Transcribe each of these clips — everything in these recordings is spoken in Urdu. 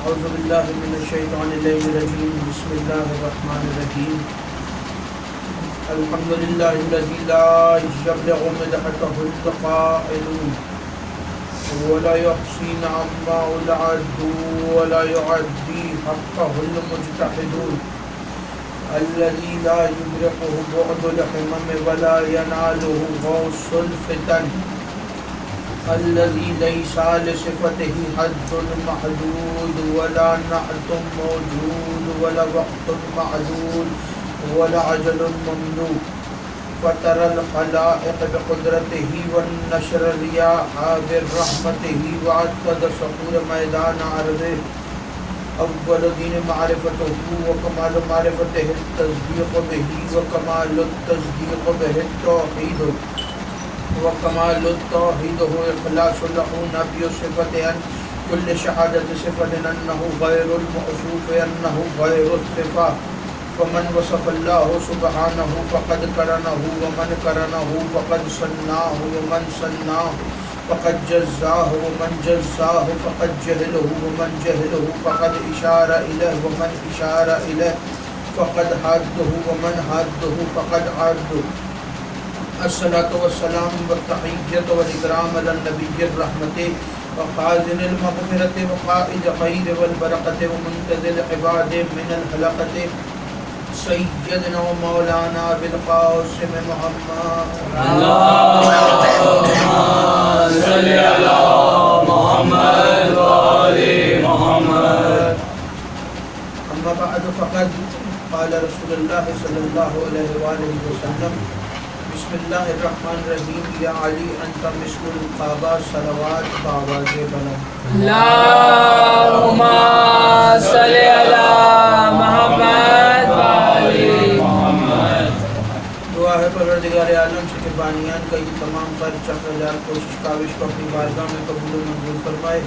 اعوذ باللہ من الشیطان الرجیم بسم اللہ الرحمن الرحیم الحمد للہ الذی لا یبلغ مدحته القائلون ولا یحصی نعما العد ولا یعدی حقه المجتہدون الذي لا يدركه بعد الحمم ولا يناله غوص الفتن الذي ليس لصفته حد محدود ولا نعت موجود ولا وقت معدود ولا عجل مملوك فترى الخلائق بقدرته والنشر الرياح برحمته وعدد صخور ميدان عرضه اول دین معرفته وکمال معرفته التصدیق به وکمال التصدیق به التوحید وکمال التوحید اخلاص له نفی صفت ان کل شہادت صفت انه غیر الموصوف انه غیر الصفہ فمن وصف الله سبحانه فقد قرنه ومن قرنه فقد صنعه ومن صنعه فقد جزاه ومن جزاه فقد جهله ومن جهله فقد اشار اليه ومن اشار اليه فقد حده ومن حده فقد عده الصلاة والسلام والتحیۃ والاکرام علی النبی الرحمۃ وخازن المغفرۃ وقائد خیر والبرکۃ ومنقذ العباد من الحلقۃ سیدنا و مولانا بالقاسم محمد اللهم صل علی محمد و آل محمد. اما بعد فقد قال رسول اللہ صلی اللہ علیہ وآلہ وسلم بسم اللہ الرحمن الرحیم یا علی انت مثل القعبہ صلوات بآواز بلند. اللهم صل علی محمد و آل محمد. دعا ہے پروردگار عالم سے کہ بانیان کا یہ تمام خرچ چکر کوشش کاوش کو اپنی بارگاہ میں قبول و منظور فرمائے.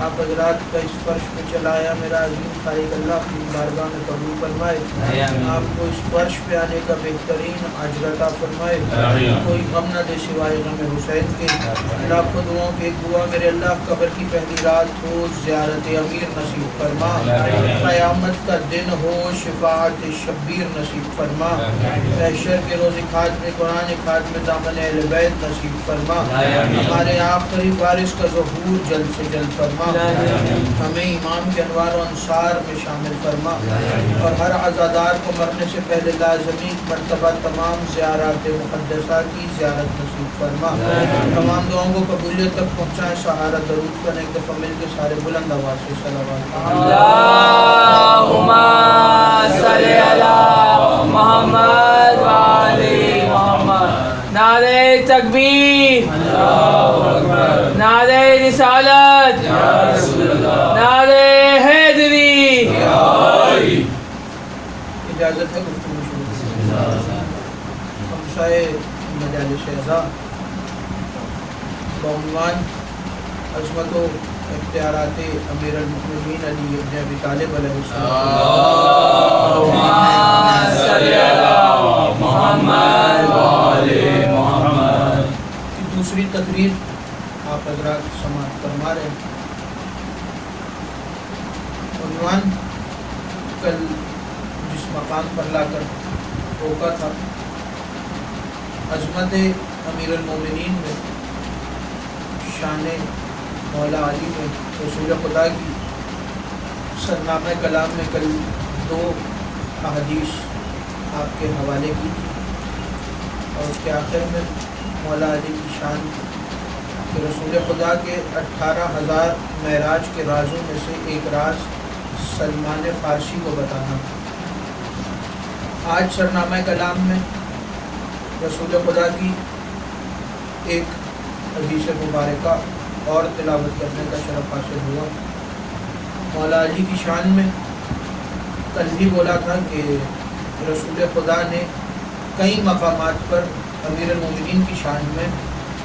آپ حضرات کا اس فرش پہ چلایا میرا عظیم خالق اللہ اپنی بارگاہ میں قبول فرمائے. آپ کو اس فرش پہ آنے کا بہترین اجر عطا فرمائے. کوئی غم نہ دے سوائے غم حسین کے. اللہ کو دعاؤں کی ایک دعا میرے اللہ قبر کی پہلی رات ہو زیارت امیر نصیب فرما. قیامت کا دن ہو شفاعت شبیر نصیب فرما. محشر کے روز خاتم قرآن خاتم دامن اہل بیت نصیب فرما. ہمارے آخری وارث کا ظہور جلد سے جلد فرما. ہمیں امام کے انوار و انصار میں شامل فرما. اور ہر عزادار کو مرنے سے پہلے لازمی مرتبہ تمام زیارات مقدسہ کی زیارت نصیب فرما. تمام دعاؤں کو قبولیت تک پہنچائیں. سہارا درود کرنے ایک دفعہ مل کے سارے بلند آواز سے صلوات. اللهم صل علی محمد و آل محمد. نعرہ تکبیر، نعرہ رسالت، نعرہ حیدری. اجازت ہے گفتگو شروع. خمسۂ مجالس اعضاء بعنوان عظمت و اختیارات امیر المؤمنین علی ابن ابی طالب علیہ السلام. اللهم صل علی محمد و آل محمد. دوسری تقریر آپ حضرات سماعت فرما رہے ہیں. عنوان کل جس مقام پر لا کر روکا تھا عظمت امیر المومنین میں، شان مولا علی میں، رسول خدا کی. سرنامہ کلام میں کل دو احادیث آپ کے حوالے کی تھی اور اس کے آخر میں مولا علی کی شان کہ رسول خدا کے 18,000 معراج کے رازوں میں سے ایک راز سلمان فارسی کو بتانا. آج سرنامہ کلام میں رسول خدا کی ایک حدیث مبارکہ اور تلاوت کرنے کا شرف حاصل ہوا. مولا علی کی شان میں کل بھی بولا تھا کہ رسول خدا نے کئی مقامات پر امیر المومنین کی شان میں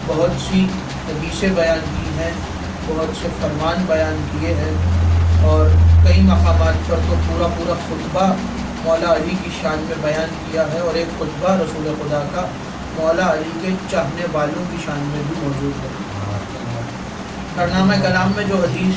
بہت سی حدیثیں بیان کی ہیں، بہت سے فرمان بیان کیے ہیں، اور کئی مقامات پر تو پورا خطبہ مولا علی کی شان میں بیان کیا ہے، اور ایک خطبہ رسول خدا کا مولا علی کے چاہنے والوں کی شان میں بھی موجود ہے. کارنامہ کلام میں جو حدیث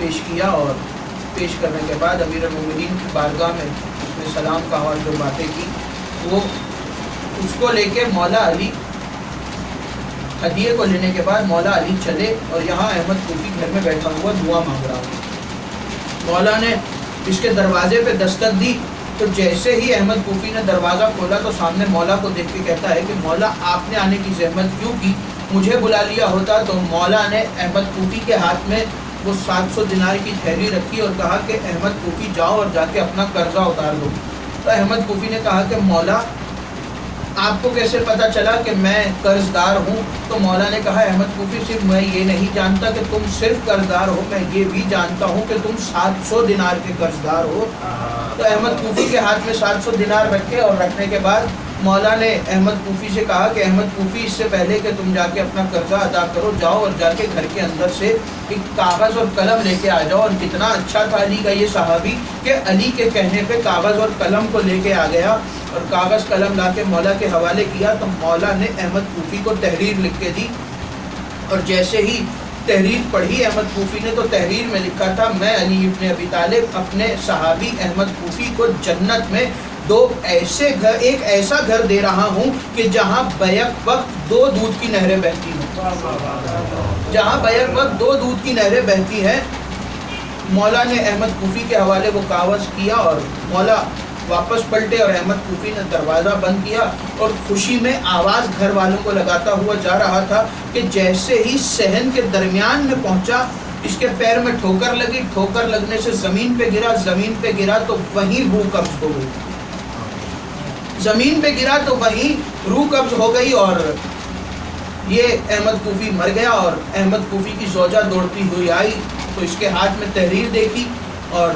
پیش کیا اور پیش کرنے کے بعد امیر المومنین کی بارگاہ میں اس نے سلام کہا اور جو باتیں کی وہ اس کو لے کے مولا علی ہدیے کو لینے کے بعد مولا علی چلے اور یہاں احمد کوفی گھر میں بیٹھا ہوا دعا مانگ رہا ہوا۔ مولا نے اس کے دروازے پہ دستک دی تو جیسے ہی احمد کوفی نے دروازہ کھولا تو سامنے مولا کو دیکھ کے کہتا ہے کہ مولا آپ نے آنے کی زحمت کیوں کی، مجھے بلا لیا ہوتا۔ تو مولا نے احمد کوفی کے ہاتھ میں وہ 700 دینار کی تھیلی رکھی اور کہا کہ احمد کوفی جاؤ اور جا کے اپنا قرضہ اتار دو۔ تو احمد کوفی نے کہا کہ مولا آپ کو کیسے پتہ چلا کہ میں قرض دار ہوں؟ تو مولا نے کہا احمد کوفی صرف میں یہ نہیں جانتا کہ تم صرف قرض دار ہو، میں یہ بھی جانتا ہوں کہ تم 700 دینار کے قرض دار ہو۔ تو احمد کوفی کے ہاتھ میں 700 دینار رکھے اور رکھنے کے بعد مولا نے احمد کوفی سے کہا کہ احمد کوفی اس سے پہلے کہ تم جا کے اپنا قرضہ ادا کرو، جاؤ اور جا کے گھر کے اندر سے ایک کاغذ اور قلم لے کے آ جاؤ۔ اور کتنا اچھا تھا علی کا یہ صحابی کہ علی کے کہنے پہ کاغذ اور قلم کو لے کے آ گیا اور کاغذ قلم لا کے مولا کے حوالے کیا۔ تو مولا نے احمد کوفی کو تحریر لکھ کے دی اور جیسے ہی تحریر پڑھی احمد کوفی نے تو تحریر میں لکھا تھا میں علی ابن ابی طالب اپنے صحابی احمد کوفی کو جنت میں ایک ایسا گھر دے رہا ہوں کہ جہاں بیک وقت 2 دودھ کی نہریں بہتی ہیں، جہاں بیک وقت 2 دودھ کی نہریں بہتی ہیں۔ مولا نے احمد کوفی کے حوالے وہ کاغذ کیا اور مولا واپس پلٹے اور احمد کوفی نے دروازہ بند کیا اور خوشی میں آواز گھر والوں کو لگاتا ہوا جا رہا تھا کہ جیسے ہی صحن کے درمیان میں پہنچا اس کے پیر میں ٹھوکر لگی، ٹھوکر لگنے سے زمین پہ گرا تو وہیں روح قبض ہو گئی، زمین پہ گرا تو وہیں روح قبض ہو گئی اور یہ احمد کوفی مر گیا۔ اور احمد کوفی کی زوجہ دوڑتی ہوئی آئی تو اس کے ہاتھ میں تحریر دیکھی اور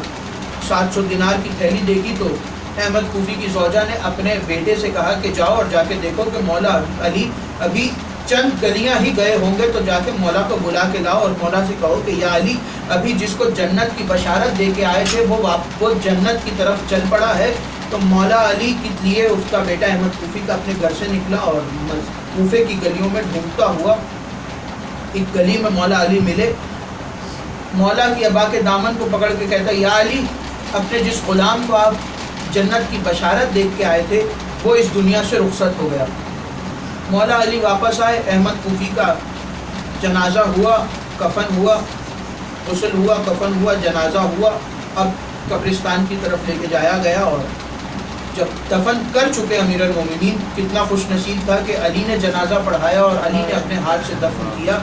700 دینار کی تھیلی دیکھی تو احمد کوفی کی زوجہ نے اپنے بیٹے سے کہا کہ جاؤ اور جا کے دیکھو کہ مولا علی ابھی چند گلیاں ہی گئے ہوں گے، تو جا کے مولا کو بلا کے لاؤ اور مولا سے کہو کہ یا علی ابھی جس کو جنت کی بشارت دے کے آئے تھے وہ جنت کی طرف چل پڑا ہے۔ تو مولا علی کے لیے اس کا بیٹا احمد کوفی کا اپنے گھر سے نکلا اور کوفے کی گلیوں میں ڈھونڈتا ہوا ایک گلی میں مولا علی ملے۔ مولا کی ابا کے دامن کو پکڑ کے کہتا یا علی اپنے جس غلام کو آپ جنت کی بشارت دیکھ کے آئے تھے وہ اس دنیا سے رخصت ہو گیا۔ مولا علی واپس آئے، احمد کوفی کا جنازہ ہوا، کفن ہوا، غسل ہوا، کفن ہوا، جنازہ ہوا۔ اب قبرستان کی طرف لے کے جایا گیا اور جب دفن کر چکے امیر المومنین، کتنا خوش نصیب تھا کہ علی نے جنازہ پڑھایا اور علی نے اپنے ہاتھ سے دفن کیا۔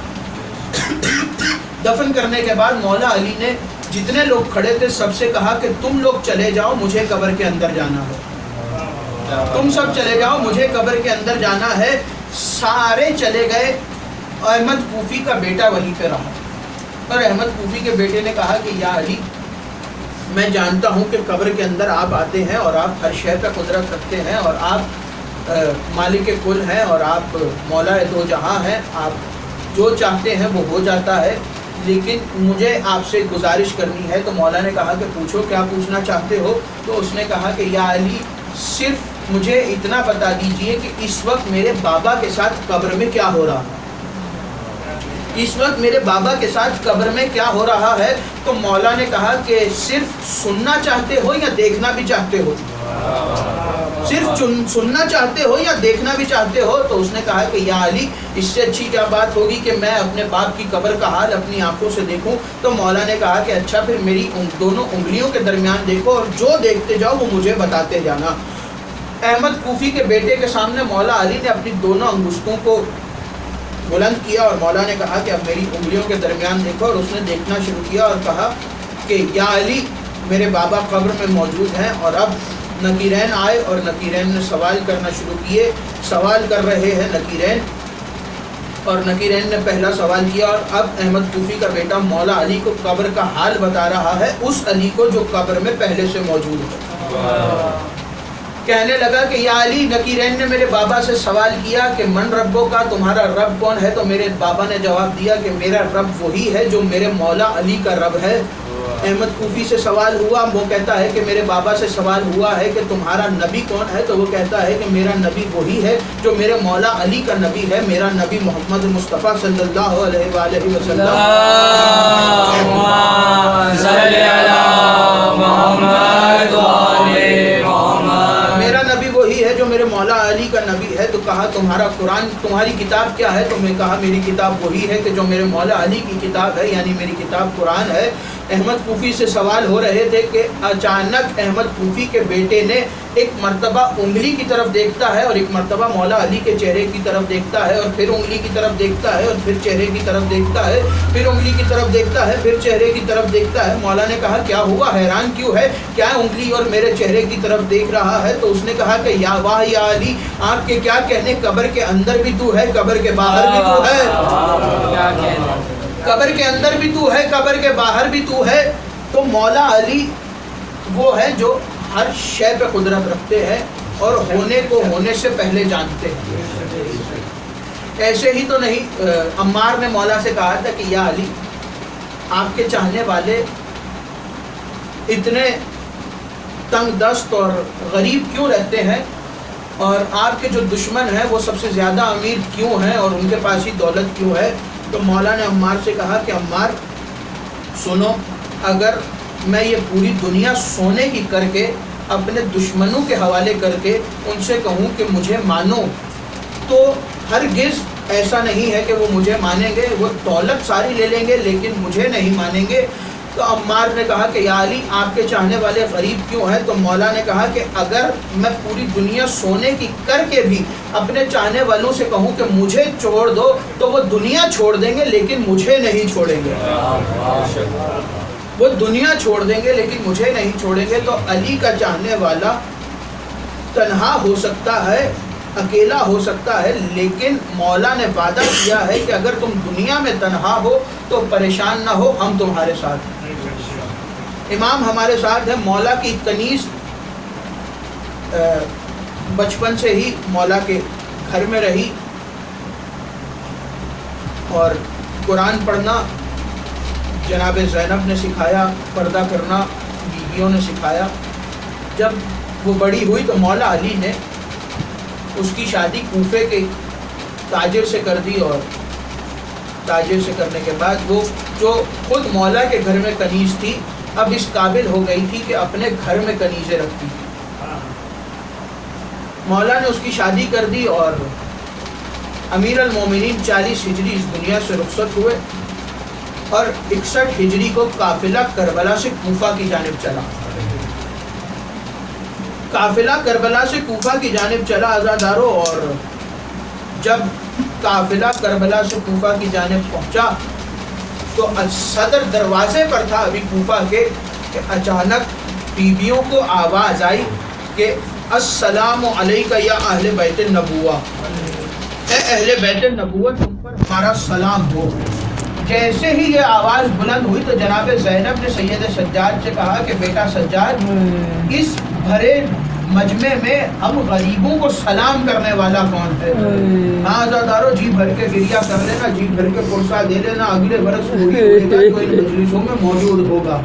دفن کرنے کے بعد مولا علی نے جتنے لوگ کھڑے تھے سب سے کہا کہ تم لوگ چلے جاؤ، مجھے قبر کے اندر جانا ہے، تم سب چلے جاؤ، مجھے قبر کے اندر جانا ہے۔ سارے چلے گئے، احمد کوفی کا بیٹا وہیں پہ رہا اور احمد کوفی کے بیٹے نے کہا کہ یا علی میں جانتا ہوں کہ قبر کے اندر آپ آتے ہیں اور آپ ہر شے پہ قدرت رکھتے ہیں اور آپ مالک کل ہیں اور آپ مولا دو جہاں ہیں، آپ جو چاہتے ہیں وہ ہو جاتا ہے، لیکن مجھے آپ سے گزارش کرنی ہے۔ تو مولا نے کہا کہ پوچھو کیا پوچھنا چاہتے ہو؟ تو اس نے کہا کہ یا علی صرف مجھے اتنا بتا دیجئے کہ اس وقت میرے بابا کے ساتھ قبر میں کیا ہو رہا ہے، اس وقت میرے بابا کے ساتھ قبر میں کیا ہو رہا ہے؟ تو مولا نے کہا کہ صرف سننا چاہتے ہو یا دیکھنا بھی چاہتے ہو؟ صرف سننا چاہتے ہو یا دیکھنا بھی چاہتے ہو؟ تو اس نے کہا کہ یا علی اس سے اچھی کیا بات ہوگی کہ میں اپنے باپ کی قبر کا حال اپنی آنکھوں سے دیکھوں۔ تو مولا نے کہا کہ اچھا پھر میری دونوں انگلیوں کے درمیان دیکھو اور جو دیکھتے جاؤ وہ مجھے بتاتے جانا۔ احمد کوفی کے بیٹے کے سامنے مولا علی نے اپنی دونوں انگشتوں کو بلند کیا اور مولا نے کہا کہ اب میری انگلیوں کے درمیان دیکھو، اور اس نے دیکھنا شروع کیا اور کہا کہ یا علی میرے بابا قبر میں موجود ہیں۔ اور اب نکیرین آئے اور نکیرین نے سوال کرنا شروع کیے، سوال کر رہے ہیں نکیرین، اور نکیرین نے پہلا سوال کیا اور اب احمد کوفی کا بیٹا مولا علی کو قبر کا حال بتا رہا ہے، اس علی کو جو قبر میں پہلے سے موجود ہے۔ کہنے لگا کہ یا علی نکیرین نے میرے بابا سے سوال کیا کہ من ربوں کا، تمہارا رب کون ہے؟ تو میرے بابا نے جواب دیا کہ میرا رب وہی ہے جو میرے مولا علی کا رب ہے۔ احمد کوفی سے سوال ہوا، وہ کہتا ہے کہ میرے بابا سے سوال ہوا ہے کہ تمہارا نبی کون ہے، تو وہ کہتا ہے کہ میرا نبی وہی ہے جو میرے مولا علی کا نبی ہے، میرا نبی محمد مصطفیٰ صلی اللہ علیہ وآلہ وسلم۔ میرا نبی وہی ہے جو میرے مولا علی کا نبی ہے۔ تو کہا تمہارا قرآن، تمہاری کتاب کیا ہے؟ تو میں کہا میری کتاب وہی ہے کہ جو میرے مولا علی کی کتاب ہے، یعنی میری کتاب قرآن ہے۔ احمد کوفی سے سوال ہو رہے تھے کہ اچانک احمد کوفی کے بیٹے نے ایک مرتبہ انگلی کی طرف دیکھتا ہے اور ایک مرتبہ مولا علی کے چہرے کی طرف دیکھتا ہے، اور پھر انگلی کی طرف دیکھتا ہے اور پھر چہرے کی طرف دیکھتا ہے، پھر انگلی کی طرف دیکھتا ہے، پھر چہرے کی طرف دیکھتا ہے۔ مولا نے کہا کیا ہوا، حیران کیوں ہے، کیا انگلی اور میرے چہرے کی طرف دیکھ رہا ہے؟ تو اس نے کہا کہ یا واہ یا علی، آپ کے کیا کہنے، قبر کے اندر بھی تو ہے، قبر کے باہر بھی تو ہے، قبر کے اندر بھی تو ہے، قبر کے باہر بھی تو ہے۔ تو مولا علی وہ ہے جو ہر شے پہ قدرت رکھتے ہیں اور ہونے کو ہونے سے پہلے جانتے ہیں۔ ایسے ہی تو نہیں، عمار نے مولا سے کہا تھا کہ یا علی، آپ کے چاہنے والے اتنے تنگ دست اور غریب کیوں رہتے ہیں، اور آپ کے جو دشمن ہیں وہ سب سے زیادہ امیر کیوں ہیں اور ان کے پاس ہی دولت کیوں ہے؟ تو مولا نے عمار سے کہا کہ عمار سنو، اگر میں یہ پوری دنیا سونے کی کر کے اپنے دشمنوں کے حوالے کر کے ان سے کہوں کہ مجھے مانو، تو ہرگز ایسا نہیں ہے کہ وہ مجھے مانیں گے، وہ دولت ساری لے لیں گے لیکن مجھے نہیں مانیں گے۔ تو عمار نے کہا کہ یا علی، آپ کے چاہنے والے غریب کیوں ہیں؟ تو مولا نے کہا کہ اگر میں پوری دنیا سونے کی کر کے بھی اپنے چاہنے والوں سے کہوں کہ مجھے چھوڑ دو تو وہ دنیا چھوڑ دیں گے لیکن مجھے نہیں چھوڑیں گے، وہ دنیا چھوڑ دیں گے لیکن مجھے نہیں چھوڑیں گے۔ تو علی کا چاہنے والا تنہا ہو سکتا ہے، اکیلا ہو سکتا ہے، لیکن مولا نے وعدہ کیا ہے کہ اگر تم دنیا میں تنہا ہو تو پریشان نہ ہو، ہم تمہارے ساتھ ہیں۔ امام ہمارے ساتھ ہے۔ مولا کی کنیز بچپن سے ہی مولا کے گھر میں رہی اور قرآن پڑھنا جناب زینب نے سکھایا، پردہ کرنا بیویوں نے سکھایا۔ جب وہ بڑی ہوئی تو مولا علی نے اس کی شادی کوفے کے تاجر سے کر دی، اور تاجر سے کرنے کے بعد وہ جو خود مولا کے گھر میں کنیز تھی اب اس قابل ہو گئی تھی کہ اپنے گھر میں کنیزیں رکھتی تھی۔ مولا نے اس کی شادی کر دی اور امیر المومنین 40 ہجری اس دنیا سے رخصت ہوئے اور 61 ہجری کو قافلہ کربلا سے کوفہ کی جانب چلا۔ قافلہ کربلا سے کوفہ کی جانب چلا عزادارو، اور جب قافلہ کربلا سے کوفہ کی جانب پہنچا تو صدر دروازے پر تھا ابھی کوفہ کے کہ اچانک بیویوں کو آواز آئی کہ السلام علیکہ یا اہل بیت النبوہ، اے اہل بیت النبوت تم پر ہمارا سلام ہو۔ جیسے ہی یہ آواز بلند ہوئی تو جناب زینب نے سید سجاد سے کہا کہ بیٹا سجاد، اس بھرے مجمع میں ہم غریبوں کو سلام کرنے والا کون ہے؟ ہاں عزادارو، جی بھر کے گریہ کر لینا، جی بھر کے پرسہ دے لینا، اگلے برس وہی ہوئے گا جو ان مجلسوں میں موجود ہوگا۔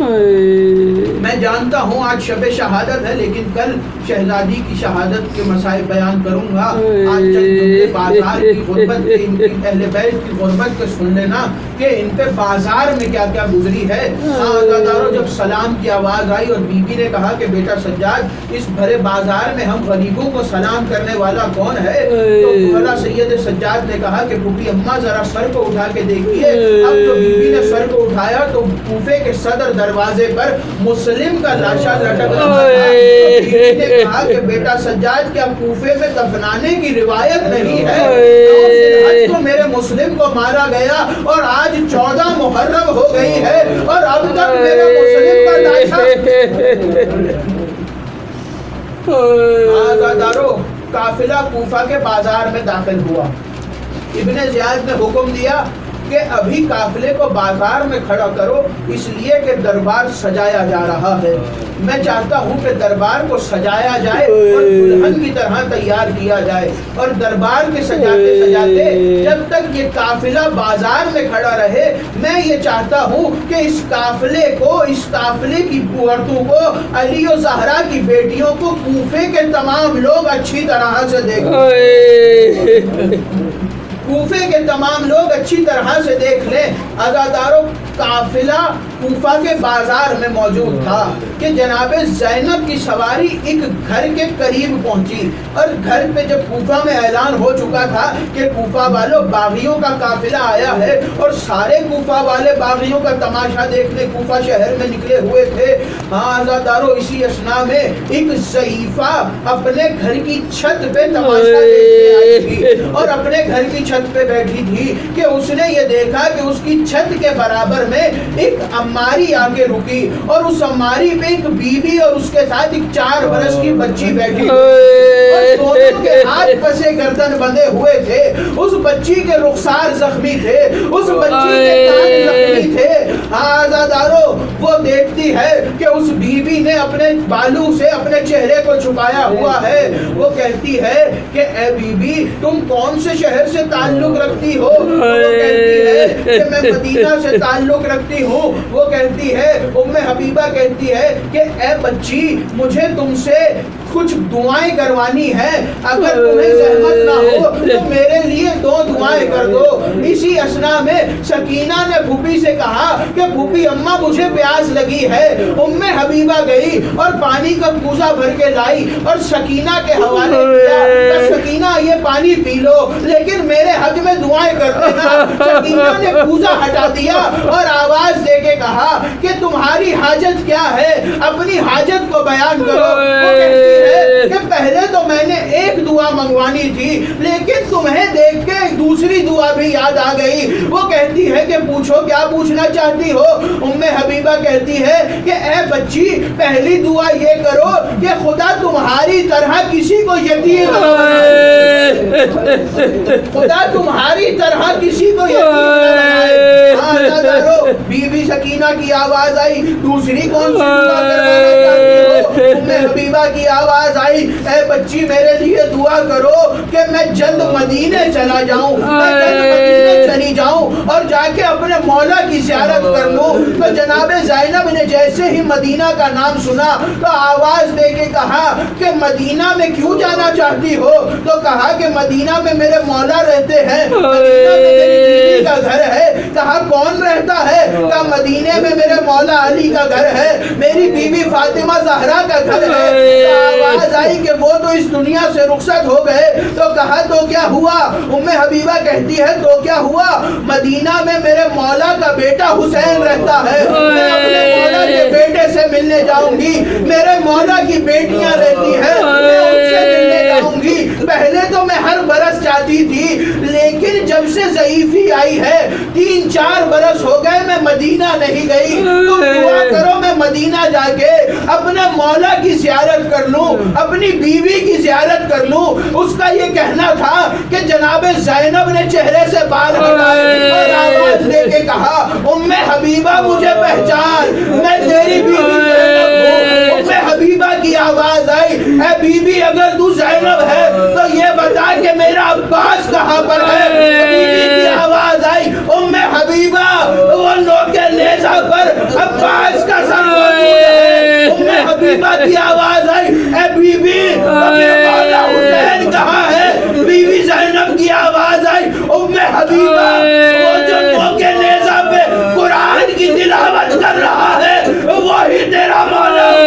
میں جانتا ہوں آج شب شہادت ہے، لیکن کل شہزادی کی شہادت کے مسائل بیان کروں گا۔ آج جب بازار کی غربت کے، ان کی اہل بیت کی غربت کے سن لینا کہ ان پہ بازار میں کیا کیا گزری ہے۔ ہاں عزادارو، جب سلام کی آواز آئی اور بی بی نے کہا کہ بیٹا سجاد، اس بھرے بازار میں ہم غریبوں کو سلام کرنے والا کون ہے؟ تو مولا سید سجاد نے کہا کہ پھوپھی اماں ذرا سر کو اٹھا کے دیکھیے۔ اب جو بی بی نے سر کو اٹھایا تو کوفے کے صدر دروازے پر مسلم کا لاشا لٹک رہا تھا۔ بی بی نے کہا کہ بیٹا سجاد، کیا کوفے میں دفنانے کی روایت نہیں ہے؟ آج تو میرے مسلم کو مارا گیا اور آج 14 محرم ہو گئی ہے اور اب تک میرے مسلم کا لاشا۔ عزادارو، قافلہ کوفہ کے بازار میں داخل ہوا۔ ابن زیاد نے حکم دیا کہ ابھی قافلے کو بازار میں کھڑا کرو، اس لیے کہ دربار سجایا جا رہا ہے۔ میں چاہتا ہوں کہ دربار کو سجایا جائے اور دلہن کی طرح تیار کیا جائے، اور دربار کے سجاتے سجاتے جب تک یہ قافلہ بازار میں کھڑا رہے، میں یہ چاہتا ہوں کہ اس قافلے کی عورتوں کو، علی و زہرا کی بیٹیوں کو کوفے کے تمام لوگ اچھی طرح سے دیکھیں، کوفے کے تمام لوگ اچھی طرح سے دیکھ لیں۔ عزادارو، قافلہ کوفہ کے بازار میں موجود تھا کہ جناب زینب کی سواری ایک گھر کے قریب پہنچی، اور گھر پہ جب کوفہ میں اعلان ہو چکا تھا کہ کوفہ والوں باغیوں کا قافلہ آیا ہے، اور سارے کوفہ والے باغیوں کا تماشا دیکھنے کوفہ شہر میں نکلے ہوئے تھے۔ ہاں عزادارو، اسی اثنا میں ایک ضعیفہ اپنے گھر کی چھت پہ تماشا دیکھنے آئی تھی، اور اپنے گھر کی چھت پہ بیٹھی تھی کہ اس نے یہ دیکھا کہ اس کی چھت کے برابر میں ایک اماری آگے رکی، اور اس اماری پہ ایک بیوی اور اس کے ساتھ ایک 4 برس کی بچی بیٹھی، اور دونوں کے ہاتھ پسے گردن بندھے ہوئے تھے۔ اس بچی کے رخسار زخمی تھے، اس بچی کے کان زخمی تھے۔ آزادارو، وہ دیکھتی ہے کہ اس بیوی نے اپنے بالوں سے اپنے چہرے کو چھپایا ہوا ہے۔ وہ کہتی ہے کہ اے بیوی، تم کون سے شہر سے تعلق رکھتی ہو؟ وہ کہتی ہے کہ میں مدینہ سے تعلق رکھتی ہوں۔ وہ کہتی ہے، ام حبیبہ کہتی ہے کہ اے بچی، مجھے تم سے کچھ دعائیں کروانی ہیں، اگر تمہیں زحمت نہ ہو تو میرے لیے 2 دعائیں کر دو۔ اسی اثنا میں سکینہ نے پھوپھی سے کہا کہ پھوپھی اماں، مجھے پیاس لگی ہے۔ ام حبیبہ گئی اور پانی کا کوزہ بھر کے لائی اور سکینہ کے حوالے کیا کہ سکینہ یہ پانی پی لو، لیکن میرے حق میں دعائیں کر دینا۔ سکینہ نے کوزہ ہٹا دیا اور آواز دے کے کہا کہ تمہاری حاجت کیا ہے، اپنی حاجت کو بیان کرو۔ وہ کہتی ہے کہ پہلے تو میں نے ایک دعا منگوانی تھی، لیکن تمہیں دیکھ کے دوسری دعا بھی یاد آ گئی۔ وہ کہتی ہے کہ پوچھو، کیا پوچھنا چاہتی ہو؟ ام حبیبہ کہتی ہے کہ اے بچی، پہلی دعا یہ کرو کہ خدا تمہاری طرح کسی کو یتیم نہ بنائے، خدا تمہاری طرح کسی کو یتیم نہ بنائے۔ بی بی سکینہ کی آواز آئی، دوسری کون سی دعا کروانا چاہتی ہو؟ ام حبیبہ کی آواز آئی، اے بچی میرے لیے دعا کرو کہ میں جلد مدینے چلا جاؤں، میں جلد مدینے چلی جاؤں اور جا کے اپنے مولا کی زیارت کر لوں۔ تو جناب زینب نے جیسے ہی مدینہ کا نام سنا تو آواز دے کے کہا کہ مدینہ میں کیوں جانا چاہتی ہو؟ تو کہا کہ مدینہ میں میرے مولا رہتے ہیں، مدینہ میں میری بیوی کا گھر ہے۔ کہا کون رہتا ہے؟ کہا مدینے میں میرے مولا علی کا گھر ہے، میری بیوی فاطمہ زہرا کا گھر ہے۔ آواز آئی کہ وہ تو اس دنیا سے رخصت ہو گئے۔ تو کہا تو کیا ہوا؟ ام حبیبہ کہتی ہے تو کیا ہوا؟ مدینہ میں میرے مولا کا بیٹا حسین رہتا ہے، میں اپنے مولا کے بیٹے سے ملنے جاؤں گی۔ میرے مولا کی بیٹیاں رہتی ہیں، میں ان سے ملنے جاؤں گی۔ پہلے تو میں ہر برس جاتی تھی، لیکن جب سے ضعیفی آئی ہے 3-4 برس ہو گئے میں مدینہ نہیں گئی۔ تم دعا کرو میں مدینہ جا کے اپنے مولا کی زیارت کر لوں، اپنی بیوی کی زیارت کر لوں۔ اس کا یہ کہنا تھا کہ جناب زینب نے چہرے سے بال ہٹائے اور آواز دے کے کہا، ام حبیبہ مجھے پہچان، میں تیری بیوی زینب ہوں۔ ام حبیبہ کی آواز آئی، اے بیوی اگر تو زینب ہے تو یہ بتا کہ میرا عباس کہاں پر ہے؟ بیوی کی آواز آئی، ام حبیبہ وہ نوکے نیزہ پر عباس کا سر موجود ہے۔ ام حبیبہ کی آواز آئی، اے بیوی اپنے مولا حسین کہاں ہے؟ بیوی زینب کی آواز آئی، ام حبیبہ وہ جو نوکے نیزہ پہ قرآن کی تلاوت کر رہا ہے وہی تیرا مولا ہے۔